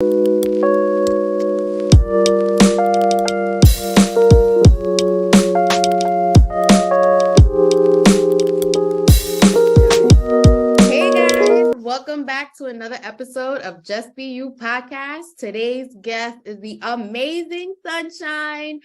Welcome back to another episode of Just Be You podcast. Today's guest is the amazing Sunshine,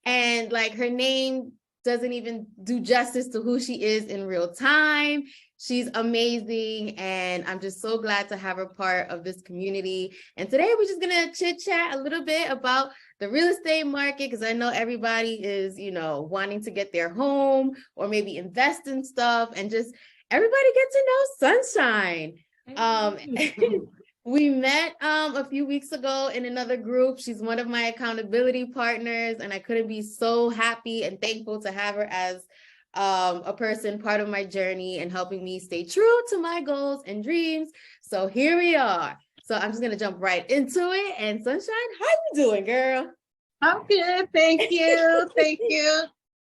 and like her name doesn't even do justice to who she is in real time. She's amazing, and I'm just so glad to have her part of this community. And today we're just gonna chit chat a little bit about the real estate market, because I know everybody is, wanting to get their home or maybe invest in stuff, and just everybody get to know Sunshine. We met a few weeks ago in another group. She's one of my accountability partners, and I couldn't be so happy and thankful to have her as a person part of my journey and helping me stay true to my goals and dreams. So here we are. So I'm just gonna jump right into it. And Sunshine, how you doing, girl? I'm good, thank you. Thank you.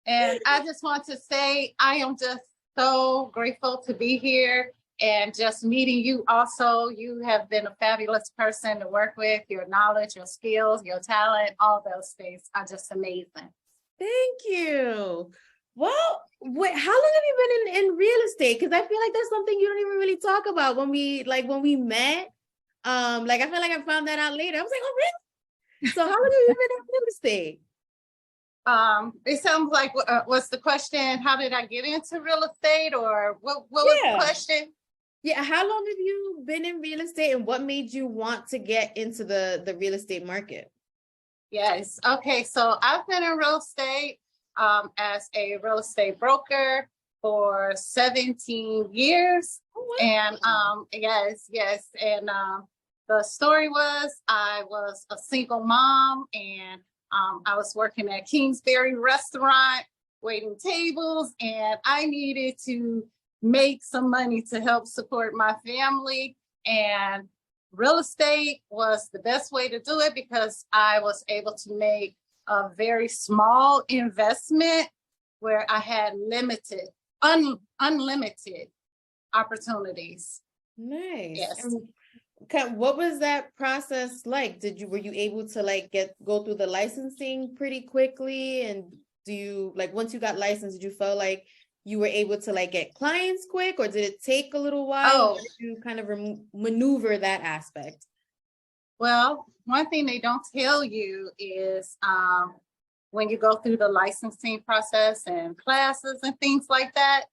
And I just want to say I am just so grateful to be here and just meeting you also. You have been a fabulous person to work with. Your knowledge, your skills, your talent, all those things are just amazing. Thank you. Well, how long have you been in real estate? Because I feel like that's something you don't even really talk about when we met. I feel like I found that out later. I was like, oh, really? So how long have you been in real estate? It sounds like, what's the question? How did I get into real estate, or what was the question? Yeah, how long have you been in real estate, and what made you want to get into the real estate market? Yes. Okay. So I've been in real estate as a real estate broker for 17 years. Oh, wow. And yes. And the story was I was a single mom, and I was working at Kingsbury restaurant, waiting tables, and I needed to make some money to help support my family. And real estate was the best way to do it because I was able to make a very small investment where I had unlimited opportunities. Nice. Yes. What was that process like? Were you able to go through the licensing pretty quickly? And once you got licensed, did you feel like you were able to get clients quick, or did it take a little while? Did you kind of maneuver that aspect? Well, one thing they don't tell you is when you go through the licensing process and classes and things like that,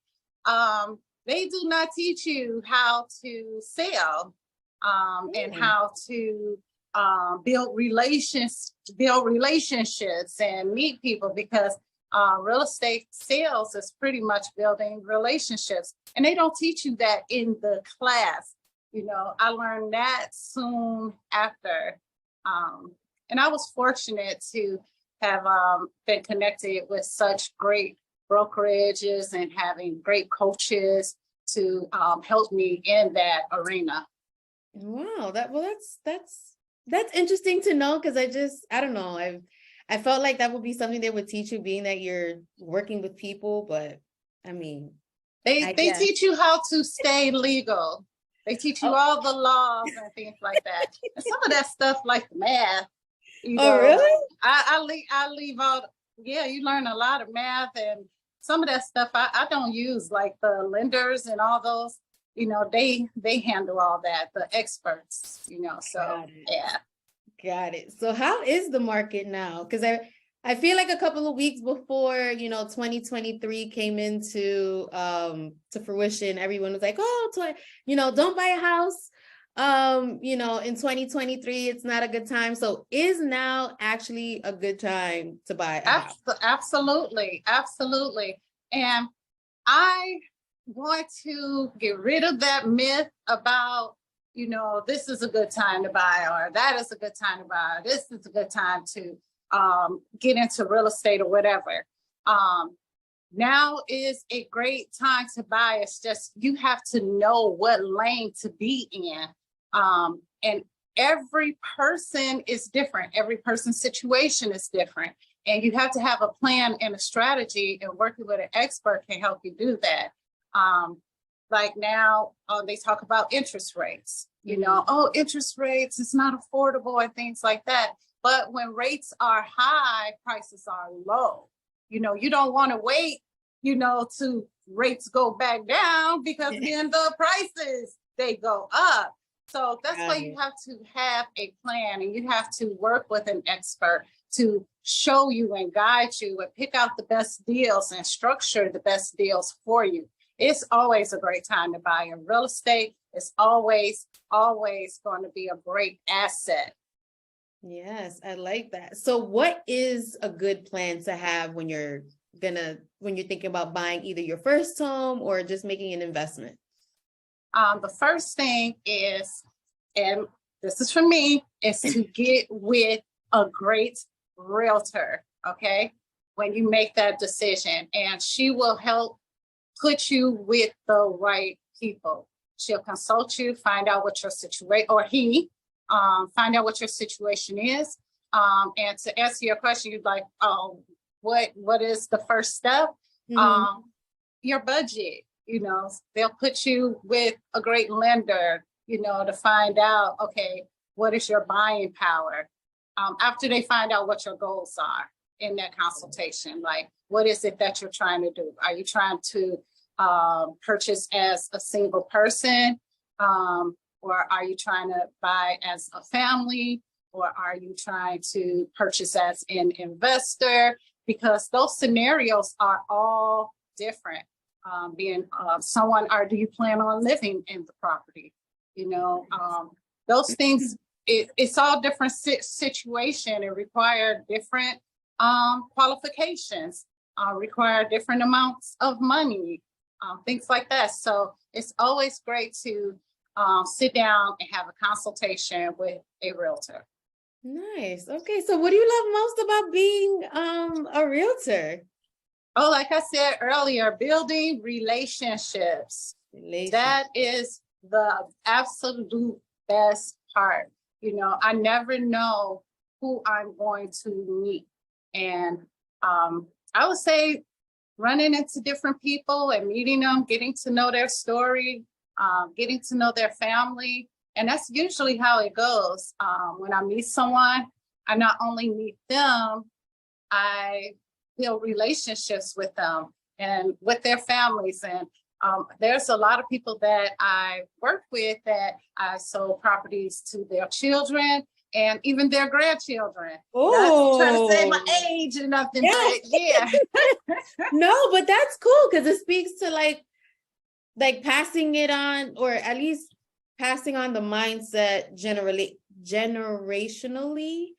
they do not teach you how to sell. And how to build relationships and meet people, because real estate sales is pretty much building relationships, and they don't teach you that in the class. I learned that soon after, and I was fortunate to have been connected with such great brokerages and having great coaches to help me in that arena. Wow, that's interesting to know, because I don't know, I felt like that would be something they would teach you, being that you're working with people, but I mean, they teach you how to stay legal. They teach you all the laws and things like that. And some of that stuff, like math. Oh, really? I leave out. Yeah, you learn a lot of math, and some of that stuff I don't use, like the lenders and all those. They handle all that, the experts, so yeah. Got it. So how is the market now? Because I feel like a couple of weeks before, 2023 came into to fruition, everyone was like, don't buy a house. In 2023, it's not a good time. So is now actually a good time to buy a house? Absolutely. And I want to get rid of that myth about, this is a good time to buy, or that is a good time to buy, or this is a good time to get into real estate or whatever. Now is a great time to buy. It's just, you have to know what lane to be in. And every person is different. Every person's situation is different. And you have to have a plan and a strategy, and working with an expert can help you do that. like now they talk about interest rates, you Mhm. know, oh, interest rates, it's not affordable and things like that. But when rates are high, prices are low. You know, you don't want to wait, you know, to rates go back down because then the prices, they go up. So that's why you have to have a plan, and you have to work with an expert to show you and guide you and pick out the best deals and structure the best deals for you. It's always a great time to buy in real estate. It's always going to be a great asset. Yes, I like that. So what is a good plan to have when you're thinking about buying either your first home or just making an investment? The first thing is, and this is for me, is to get with a great realtor, okay? When you make that decision, and she will help put you with the right people. She'll consult you, find out what your situation, or he, find out what your situation is. And to answer your question, you're like, oh, what is the first step? Mhm. Your budget. You know, they'll put you with a great lender, you know, to find out, okay, what is your buying power? After they find out what your goals are in that consultation, like, what is it that you're trying to do? Are you trying to purchase as a single person? Or are you trying to buy as a family? Or are you trying to purchase as an investor? Because those scenarios are all different. Being someone, or do you plan on living in the property? You know, those things, it's all different situation. It require different qualifications, require different amounts of money, things like that. So it's always great to sit down and have a consultation with a realtor. Nice. Okay. So what do you love most about being a realtor? Oh, like I said earlier, building relationships. That is the absolute best part. You know, I never know who I'm going to meet. And I would say running into different people and meeting them, getting to know their story, getting to know their family. And that's usually how it goes. When I meet someone, I not only meet them, I build relationships with them and with their families. And there's a lot of people that I work with that I sold properties to their children and even their grandchildren. Oh, not trying to say my age or nothing, but yeah. No, but that's cool because it speaks to like passing it on, or at least passing on the mindset generationally,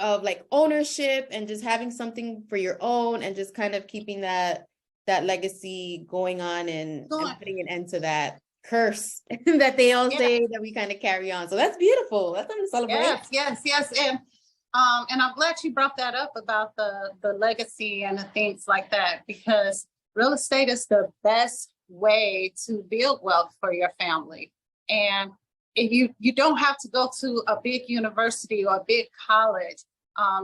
of like ownership and just having something for your own and just kind of keeping that legacy going on and putting an end to that curse that they all say that we kind of carry on. So that's beautiful. That's something to celebrate. Yes. And I'm glad you brought that up about the legacy and the things like that, because real estate is the best way to build wealth for your family. And you don't have to go to a big university or a big college.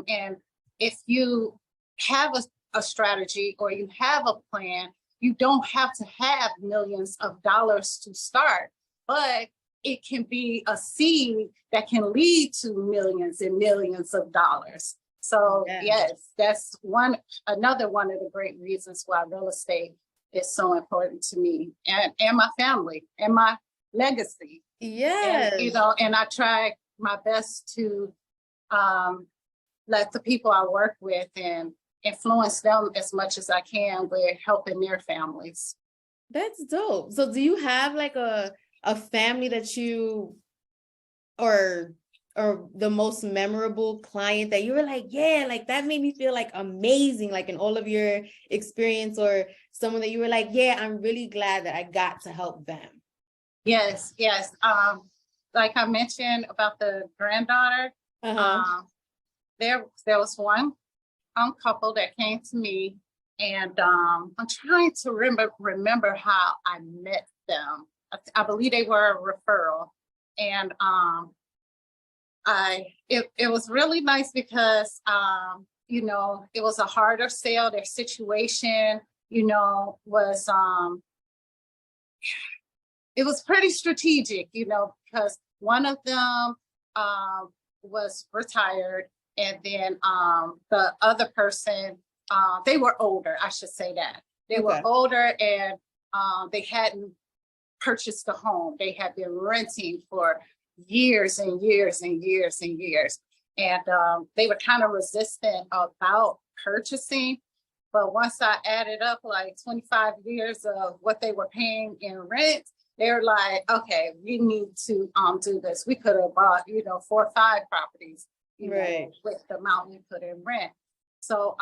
And if you have a strategy or you have a plan, you don't have to have millions of dollars to start, but it can be a seed that can lead to millions and millions of dollars. So yes, that's another one of the great reasons why real estate is so important to me and my family and my legacy. Yes. And, you know, and I try my best to let the people I work with and influence them as much as I can with helping their families. That's dope. So do you have like a family that you, or the most memorable client that you were like, yeah, like that made me feel like amazing, like in all of your experience, or someone that you were like, yeah, I'm really glad that I got to help them? Yes. Like I mentioned about the granddaughter, there was one couple that came to me, and I'm trying to remember how I met them. I believe they were a referral, and it was really nice because you know, it was a harder sale. Their situation, you know, was it was pretty strategic, you know, because one of them was retired, and then the other person, they were older, I should say that. They were older, and they hadn't purchased a home. They had been renting for years and years and years and years. And they were kind of resistant about purchasing. But once I added up like 25 years of what they were paying in rent, they were like, okay, we need to do this. We could have bought, you know, 4 or 5 properties, you know, with the amount we put in rent. So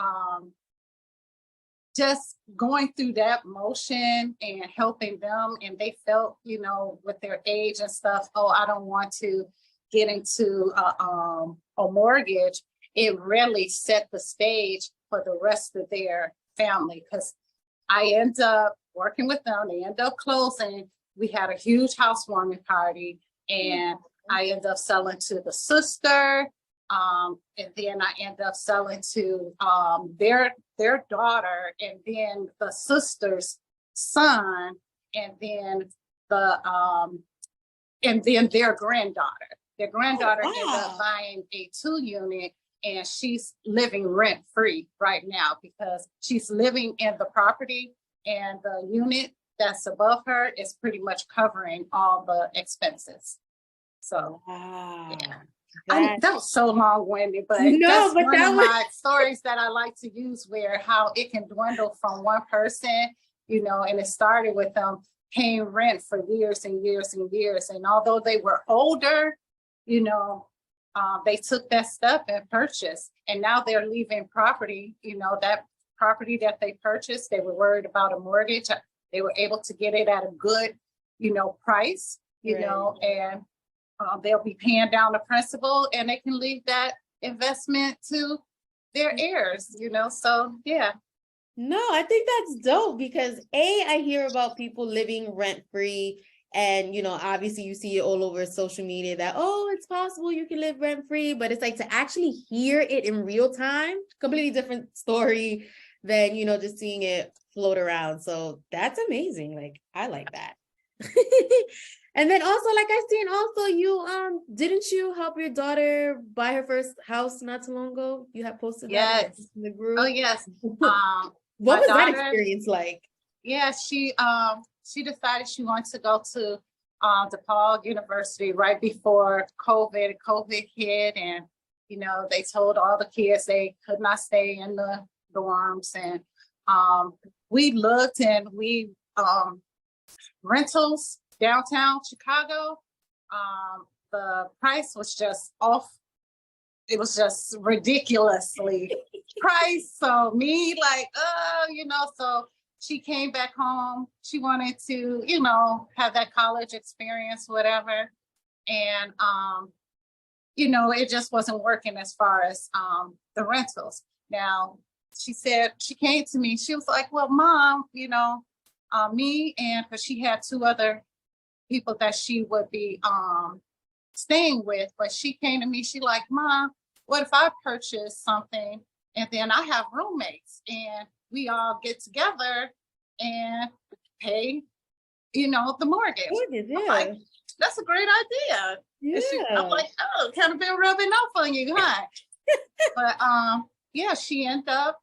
just going through that motion and helping them, and they felt, you know, with their age and stuff, oh, I don't want to get into a mortgage. It really set the stage for the rest of their family, because I end up working with them. They end up closing. We had a huge housewarming party, and I end up selling to the sister. And then I end up selling to their daughter, and then the sister's son, and then their granddaughter. Their granddaughter ended up buying a 2-unit, and she's living rent free right now because she's living in the property, and the unit that's above her is pretty much covering all the expenses. So yeah. That was so long-winded, but that's one of my stories that I like to use, where how it can dwindle from one person, you know, and it started with them paying rent for years and years and years. And although they were older, you know, they took that step and purchased, and now they're leaving property, you know, that property that they purchased, they were worried about a mortgage. They were able to get it at a good, you know, price, you know, and they'll be paying down the principal, and they can leave that investment to their heirs, you know, so yeah. No, I think that's dope, because I hear about people living rent-free, and, you know, obviously you see it all over social media that, oh, it's possible you can live rent-free, but it's like to actually hear it in real time, completely different story than, you know, just seeing it float around. So that's amazing. Like, I like that. And then also, like I seen also you didn't you help your daughter buy her first house not too long ago? You had posted that in the group. Oh yes. What was that experience like? Yeah, she decided she wanted to go to DePaul University right before COVID hit, and you know, they told all the kids they could not stay in the dorms, and we looked, and we rentals downtown Chicago, the price was just off. It was just ridiculously priced. So me like, you know, so she came back home. She wanted to, you know, have that college experience, whatever. And, you know, it just wasn't working as far as the rentals. Now, she said, she came to me, she was like, well, Mom, you know, me and, because she had 2 other people that she would be staying with, but she came to me, she like, Mom, what if I purchase something and then I have roommates and we all get together and pay, you know, the mortgage? I'm like, that's a great idea. I'm like, oh, kind of been rubbing off on you, huh? But yeah, she ended up,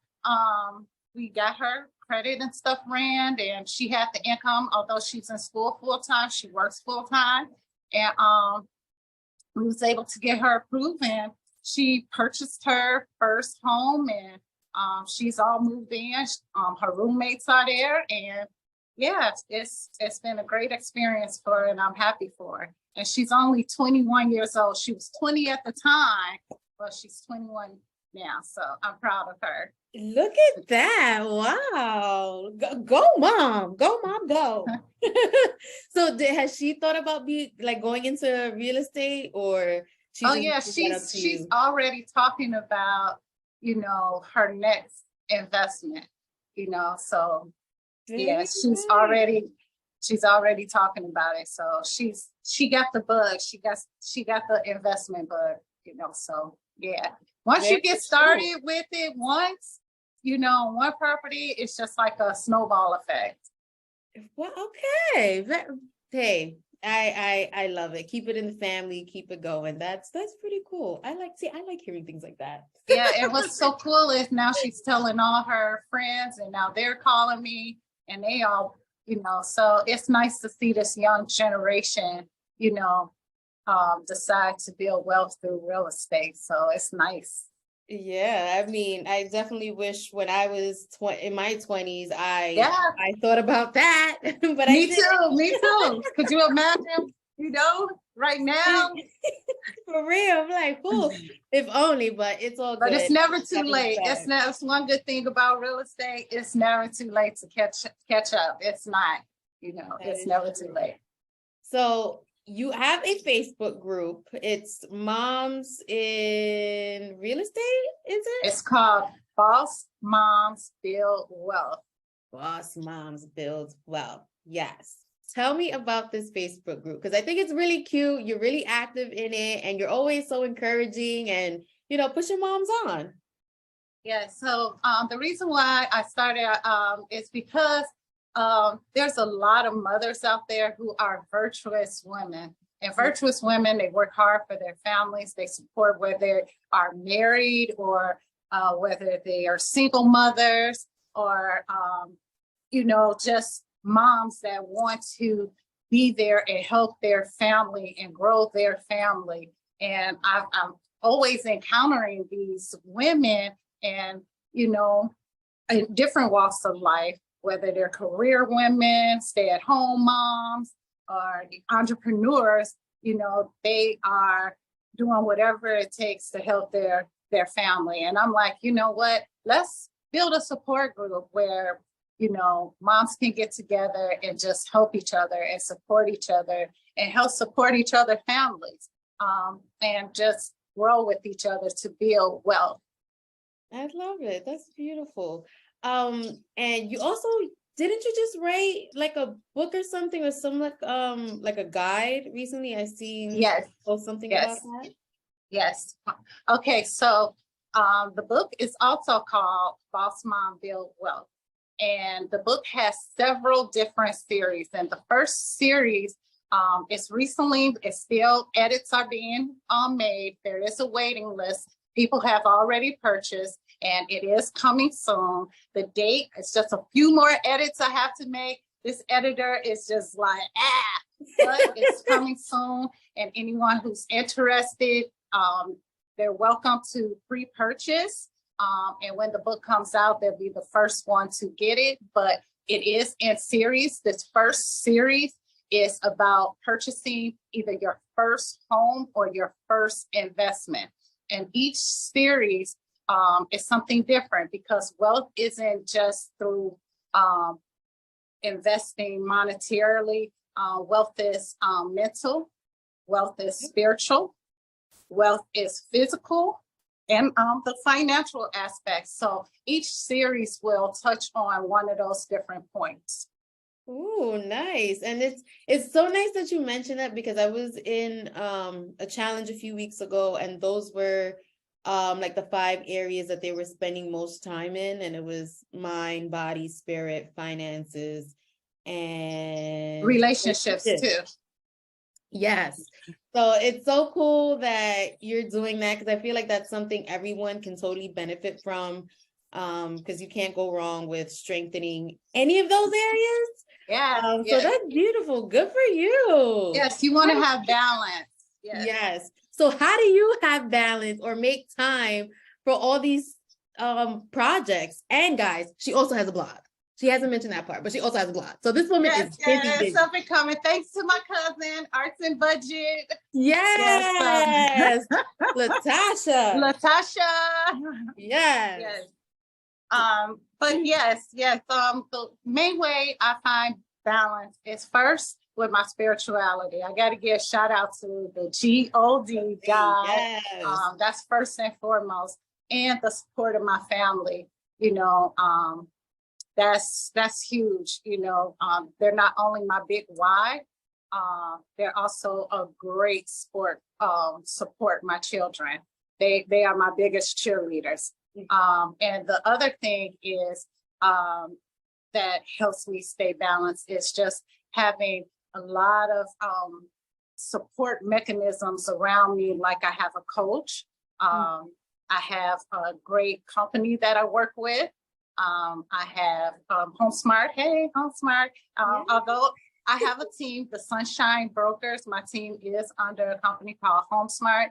we got her credit and stuff ran, and she had the income, although she's in school full-time, she works full-time, and we was able to get her approved, and she purchased her first home, and she's all moved in. Her roommates are there, and yeah, it's been a great experience for her, and I'm happy for her. And she's only 21 years old. She was 20 at the time, but she's 21 now, so I'm proud of her. Look at that. Wow. Go mom, go. So has she thought about going into real estate, or she's already talking about, you know, her next investment, you know, so yeah, she's already talking about it. So she got the bug, she got the investment bug, you know, so yeah. Once you get started with it, once, you know, one property, it's just like a snowball effect. Well, okay. Hey, I love it. Keep it in the family, keep it going. That's pretty cool. I like hearing things like that. Yeah, and what's so cool is now she's telling all her friends, and now they're calling me, and they all, so it's nice to see this young generation, decide to build wealth through real estate. So it's nice. Yeah, I mean, I definitely wish when I was in my 20s, Yeah, I thought about that, but I me didn't. too, me too. Could you imagine, right now? For real, I'm like, oh, if only, but it's all But good. it's never too Happens late. back. It's one good thing about real estate. It's never too late to catch up. It's not, That it's is never true. too late. So you have a Facebook group. It's Moms in Real Estate, is it? It's called Boss Moms Build Wealth. Boss Moms Build Wealth. Yes. Tell me about this Facebook group because I think it's really cute. You're really active in it and you're always so encouraging and, pushing moms on. Yeah, so the reason why I started is because there's a lot of mothers out there who are virtuous women. And virtuous women, they work hard for their families. They support whether they are married or whether they are single mothers or, just moms that want to be there and help their family and grow their family. And I'm always encountering these women and, in different walks of life, whether they're career women, stay-at-home moms, or entrepreneurs, they are doing whatever it takes to help their family. And I'm like, you know what? Let's build a support group where, moms can get together and just help each other and support each other and help support each other families, and just grow with each other to build wealth. I love it. That's beautiful. And you also didn't you just write like a book or something or some like a guide recently? I seen Yes. post something Yes. about that. Yes. Okay. So the book is also called Boss Mom Build Wealth. And the book has several different series. And the first series is still edits are being made. There is a waiting list. People have already purchased and it is coming soon. The date is just a few more edits I have to make. This editor is just like, but it's coming soon. And anyone who's interested, they're welcome to pre-purchase. And when the book comes out, they'll be the first one to get it. But it is in series. This first series is about purchasing either your first home or your first investment. And each series is something different because wealth isn't just through investing monetarily. Wealth is mental, wealth is spiritual, wealth is physical, and the financial aspects. So each series will touch on one of those different points. Oh, nice. And it's so nice that you mentioned that because I was in a challenge a few weeks ago and those were like the 5 areas that they were spending most time in, and it was mind, body, spirit, finances, and relationships too. Yes. So it's so cool that you're doing that because I feel like that's something everyone can totally benefit from, because you can't go wrong with strengthening any of those areas. Yeah. So that's beautiful. Good for you. Yes, you want to have balance. Yes. So how do you have balance or make time for all these projects? And guys, she also has a blog. She hasn't mentioned that part, but she also has a blog. So this woman is busy. Something coming. Thanks to my cousin, Arts and Budget. Yes. Latasha. Yes. But yes. The main way I find balance is first with my spirituality. I got to give a shout out to the God. Yes. That's first and foremost, and the support of my family. That's huge. They're not only my big why, they're also a great support my children. They are my biggest cheerleaders. And the other thing is that helps me stay balanced is just having a lot of support mechanisms around me. Like I have a coach. I have a great company that I work with. I have HomeSmart. Hey, HomeSmart. Although I have a team, the Sunshine Brokers, my team is under a company called HomeSmart.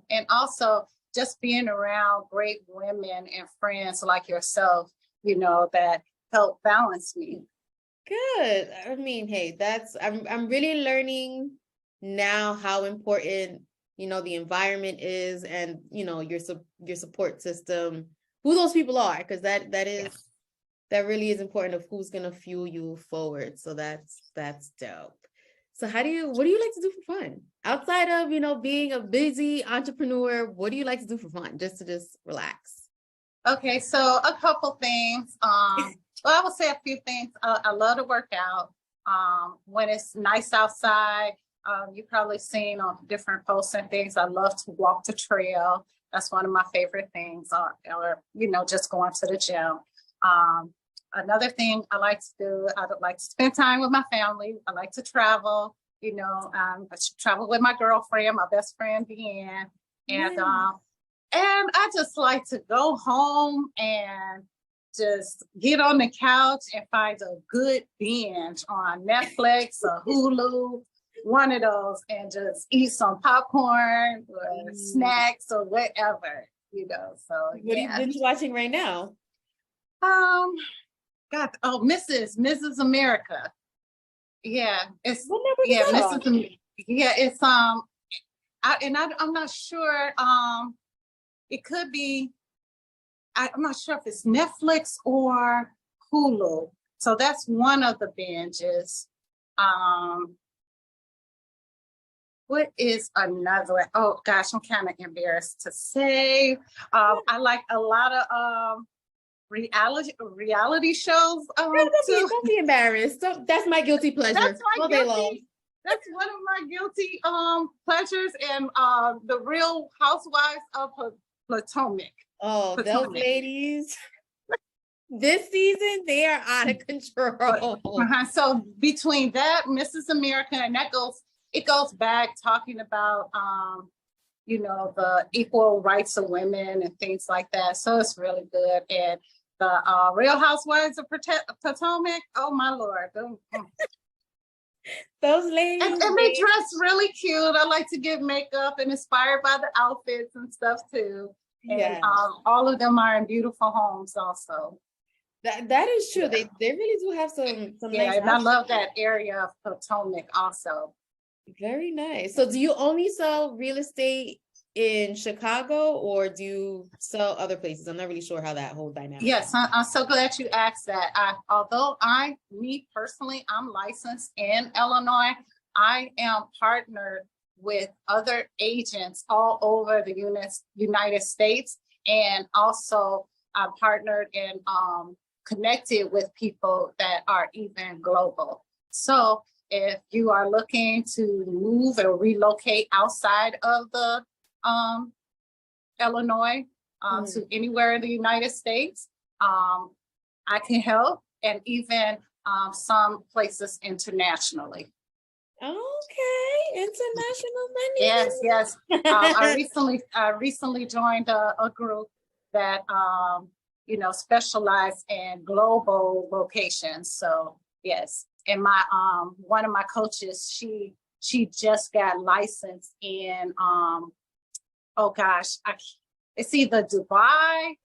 And also just being around great women and friends like yourself, you know, that help balance me. Good. I mean, hey, I'm really learning now how important, you know, the environment is, and, you know, your support system, who those people are, because that really is important, of who's gonna fuel you forward. So that's dope. So what do you like to do for fun outside of, you know, being a busy entrepreneur? What do you like to do for fun, just to relax? Okay, so a couple things. Well, I would say a few things. I love to work out. When it's nice outside, you've probably seen on different posts and things, I love to walk the trail. That's one of my favorite things, or you know, just going to the gym. Another thing I like to do, I like to spend time with my family. I like to travel. You know, I travel with my girlfriend, my best friend, Deanne. And I just like to go home and just get on the couch and find a good binge on Netflix or Hulu, one of those, and just eat some popcorn or snacks or whatever, you know. So what are you watching right now? Mrs. America. Yeah, it's it's I'm not sure. It could be. I'm not sure if it's Netflix or Hulu. So that's one of the binges. What is another? Oh gosh, I'm kind of embarrassed to say. I like a lot of reality shows. Don't be embarrassed. That's my guilty pleasure. That's one of my guilty pleasures, and the Real Housewives of Potomac. Oh, those ladies. This season, they are out of control. So between that, Mrs. America, and it goes back talking about you know, the equal rights of women and things like that. So it's really good. And the Real Housewives of Potomac, oh my Lord. Those ladies. And they dress really cute. I like to get makeup and inspired by the outfits and stuff too. And all of them are in beautiful homes also. That is true. Yeah. They really do have some nice. And I love that area of Potomac also. Very nice. So do you only sell real estate in Chicago, or do you sell other places? I'm not really sure how that whole dynamic. Yes, I'm so glad you asked that. Although me personally, I'm licensed in Illinois, I am partnered with other agents all over the United States, and also I'm partnered and connected with people that are even global. So if you are looking to move or relocate outside of the Illinois to anywhere in the United States, I can help, and even some places internationally. Okay, international money. Yes. I recently joined a group that you know, specialize in global locations. So yes, and my one of my coaches, she just got licensed in oh gosh, it's either Dubai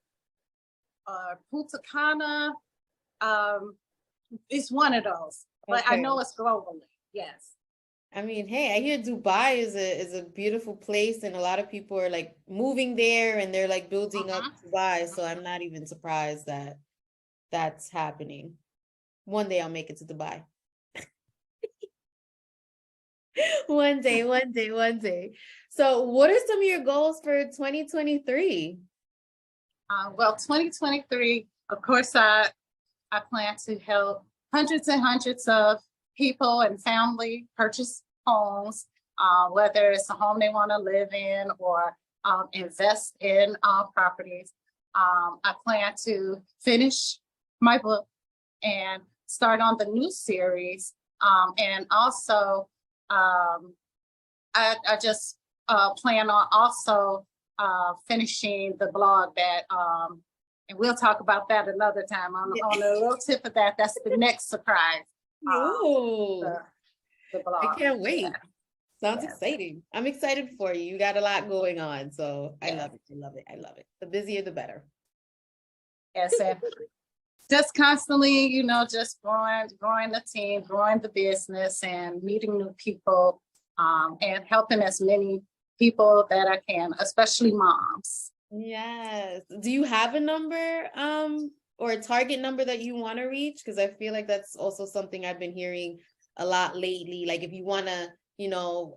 or Punta Cana. It's one of those, but I know it's globally. Yes. I mean, hey, I hear Dubai is a beautiful place, and a lot of people are like moving there, and they're like building up Dubai. So I'm not even surprised that that's happening. One day I'll make it to Dubai. One day. So what are some of your goals for 2023? Well, 2023, of course, I plan to help hundreds and hundreds of people and family purchase homes, whether it's a home they want to live in or invest in properties. I plan to finish my book. and start on the new series. And also, I just plan on also finishing the blog that, and we'll talk about that another time on a little tip of that. That's the next surprise. The blog. I can't wait. Yeah. Sounds exciting. I'm excited for you. You got a lot going on. So I love it. I love it. I love it. The busier, the better. Yes. And just constantly, you know, just growing the team, growing the business, and meeting new people, and helping as many people that I can, especially moms. Yes. Do you have a number or a target number that you want to reach? Because I feel like that's also something I've been hearing a lot lately. Like if you want to, you know,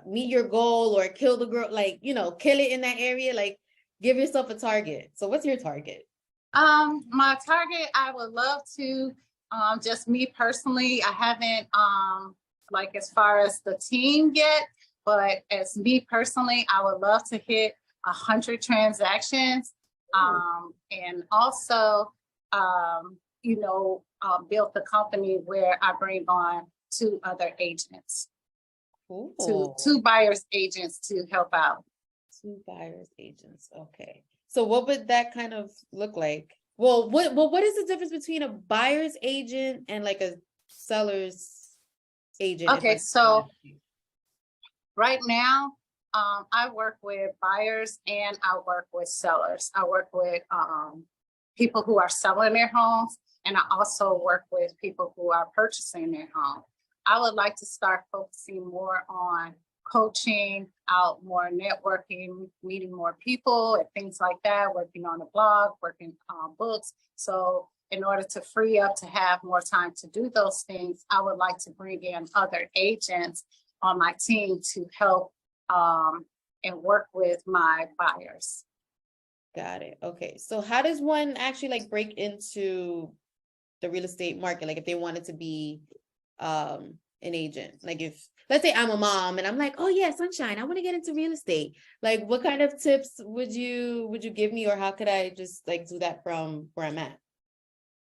meet your goal or kill the girl, like, you know, kill it in that area, like give yourself a target. So what's your target? My target, I would love to, just me personally, I haven't, like as far as the team yet, but as me personally, I would love to hit 100 transactions, and also, you know, build the company where I bring on 2 other agents, two buyers agents to help out. 2 buyers agents. Okay. So what would that kind of look like? Well, what is the difference between a buyer's agent and like a seller's agent? Okay, so right now, I work with buyers and I work with sellers. I work with people who are selling their homes, and I also work with people who are purchasing their home. I would like to start focusing more on coaching, out more networking, meeting more people and things like that, working on a blog, working on books. So in order to free up to have more time to do those things, I would like to bring in other agents on my team to help and work with my buyers. Got it. Okay. So how does one actually like break into the real estate market? Like if they wanted to be an agent, like if let's say I'm a mom and I'm like, oh yeah, Sunshine, I want to get into real estate. Like what kind of tips would you give me, or how could I just like do that from where I'm at?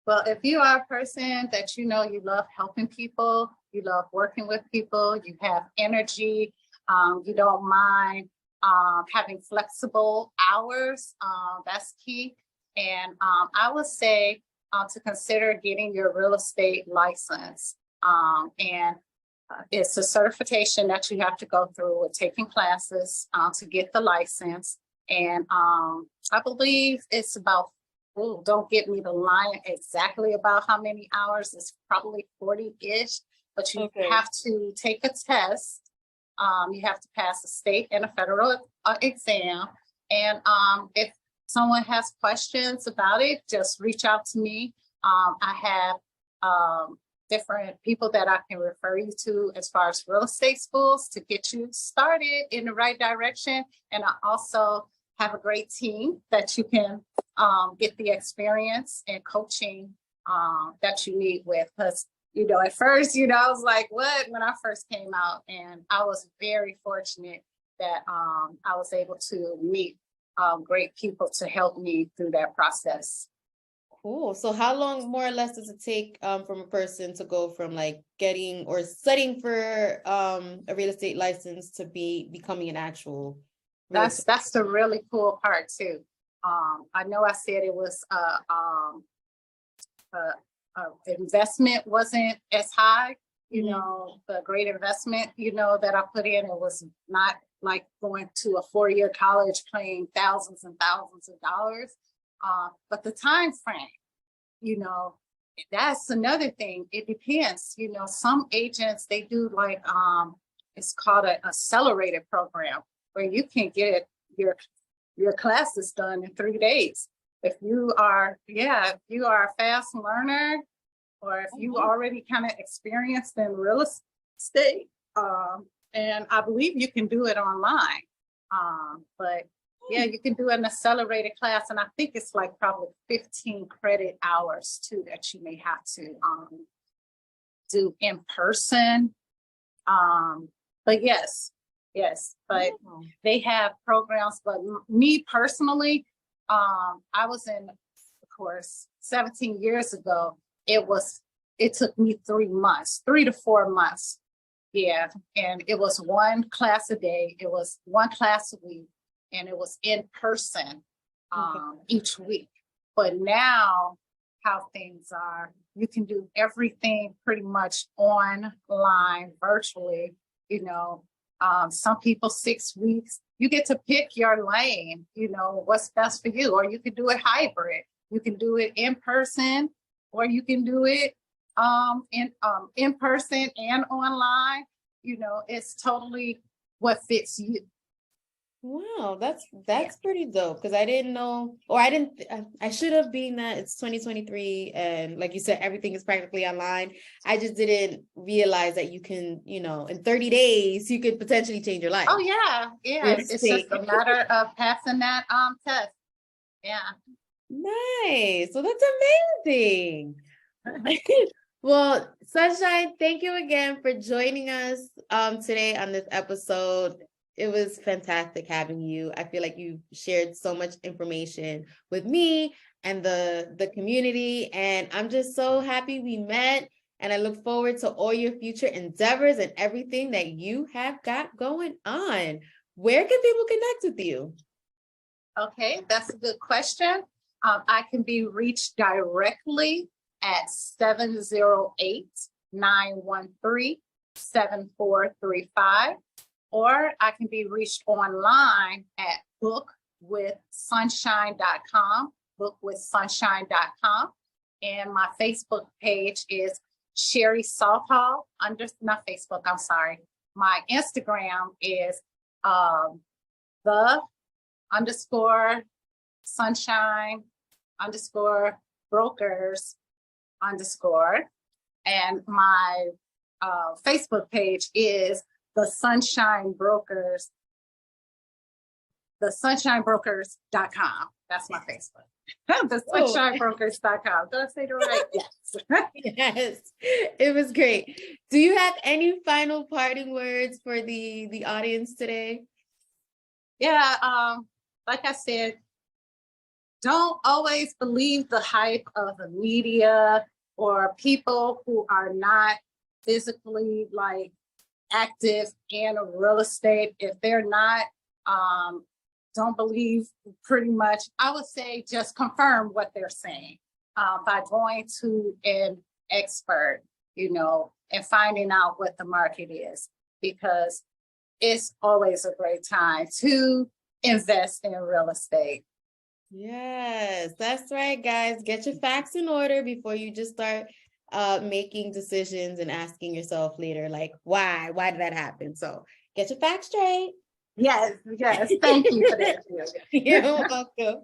Well, if you are a person that you know you love helping people, you love working with people, you have energy, you don't mind having flexible hours, that's key. And I would say to consider getting your real estate license. And it's a certification that you have to go through with taking classes to get the license. And I believe it's about, don't get me the line exactly about how many hours. It's probably 40-ish, but you have to take a test. You have to pass a state and a federal exam. And if someone has questions about it, just reach out to me. I have different people that I can refer you to as far as real estate schools to get you started in the right direction. And I also have a great team that you can get the experience and coaching that you need with. Because, you know, at first, you know, I was like, what? When I first came out, and I was very fortunate that I was able to meet great people to help me through that process. Cool. So how long more or less does it take from a person to go from like getting or studying for a real estate license to becoming an actual? That's the really cool part too. I know I said it was investment wasn't as high, you know, the great investment, you know, that I put in. It was not like going to a 4-year college paying thousands and thousands of dollars. But the time frame, you know, that's another thing. It depends. You know, some agents, they do like it's called an accelerated program where you can get your classes done in 3 days. If you are, if you are a fast learner, or if you already kind of experienced in real estate, and I believe you can do it online. But yeah, you can do an accelerated class, and I think it's like probably 15 credit hours too that you may have to do in person. But yes, but they have programs. But me personally, I was in, of course, 17 years ago, it took me 3 to 4 months. Yeah. And it was one class a day. It was one class a week, and it was in person each week. But now how things are, you can do everything pretty much online, virtually, some people 6 weeks. You get to pick your lane, what's best for you, or you can do it hybrid. You can do it in person, or you can do it in person and online. It's totally what fits you. Wow, that's pretty dope, because I didn't know, or I should have been that it's 2023 and like you said, everything is practically online. I just didn't realize that you can, in 30 days you could potentially change your life. Oh yeah. It's just a matter of passing that test. Yeah. Nice. So that's amazing. Well, Sunshine, thank you again for joining us today on this episode. It was fantastic having you. I feel like you shared so much information with me and the community, and I'm just so happy we met, and I look forward to all your future endeavors and everything that you have got going on. Where can people connect with you? Okay, that's a good question. I can be reached directly at 708-913-7435. Or I can be reached online at bookwithsunshine.com, bookwithsunshine.com. And my Facebook page is Sherri Softall, not Facebook, I'm sorry. My Instagram is _sunshine_brokers_. And my Facebook page is the Sunshine Brokers, thesunshinebrokers.com. That's my Facebook. The sunshinebrokers.com. Did I say it right? Yes. Yes, it was great. Do you have any final parting words for the audience today? Yeah, like I said, don't always believe the hype of the media or people who are not physically active in real estate. If they're not, don't believe pretty much. I would say just confirm what they're saying by going to an expert, and finding out what the market is, because it's always a great time to invest in real estate. Yes, that's right, guys. Get your facts in order before you just start making decisions and asking yourself later, why did that happen? So get your facts straight. Yes. Thank you for that. You're welcome.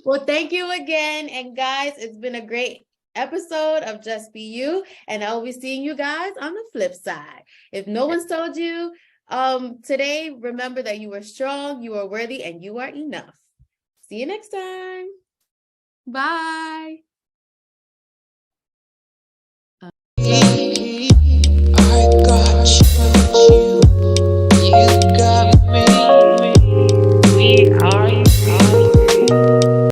Well, thank you again. And guys, it's been a great episode of Just Be You, and I'll be seeing you guys on the flip side. If no one's told you today, remember that you are strong, you are worthy, and you are enough. See you next time. Bye.